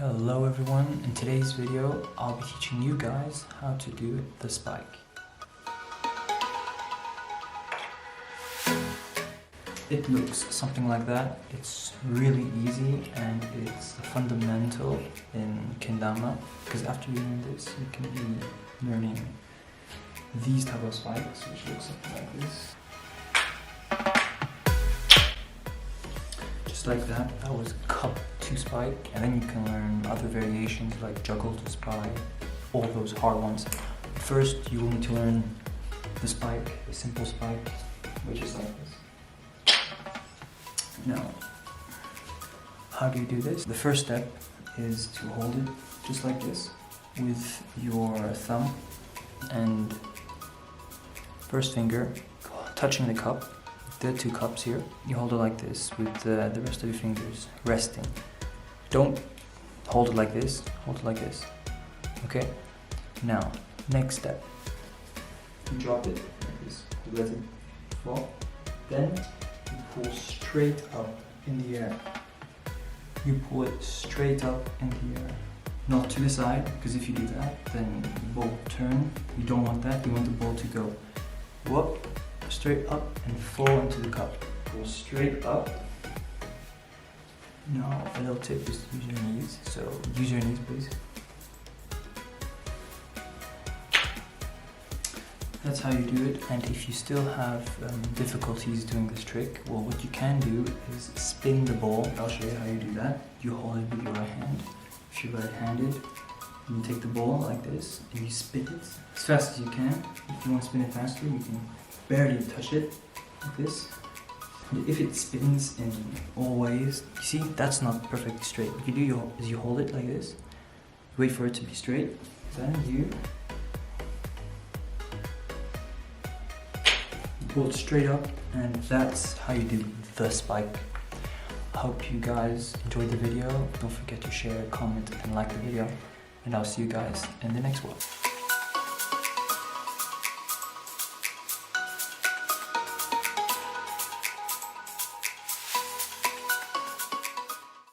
Hello everyone, in today's video I'll be teaching you guys how to do the spike. It looks something like that. It's really easy and it's a fundamental in Kendama, because after you learn this you can be learning these type of spikes, which look something like this. Just like that. That was cup to spike, and then you can learn other variations like juggle to spike, all those hard ones. First you will need to learn the spike, the simple spike, which is like this. Now, how do you do this? The first step is to hold it just like this with your thumb and first finger touching the cup. The two cups here, you hold it like this with the rest of your fingers resting. Don't hold it like this, hold it like this. Okay? Now, next step. You drop it like this, you let it fall. Then you pull straight up in the air. You pull it straight up in the air. Not to the side, because if you do that, then the ball will turn. You don't want that, you want the ball to go whoop, straight up and fall into the cup. Go straight up. Now a little tip is to use your knees, so use your knees please. That's how you do it, and if you still have difficulties doing this trick, well, what you can do is spin the ball. I'll show you how you do that. You hold it with your right hand. If you're right-handed, you take the ball like this and you spin it as fast as you can. If you want to spin it faster, you can barely touch it like this. And if it spins in all ways, you see, that's not perfectly straight. What you do is you hold it like this, wait for it to be straight, then you pull it straight up, and that's how you do the spike. I hope you guys enjoyed the video. Don't forget to share, comment, and like the video, and I'll see you guys in the next one.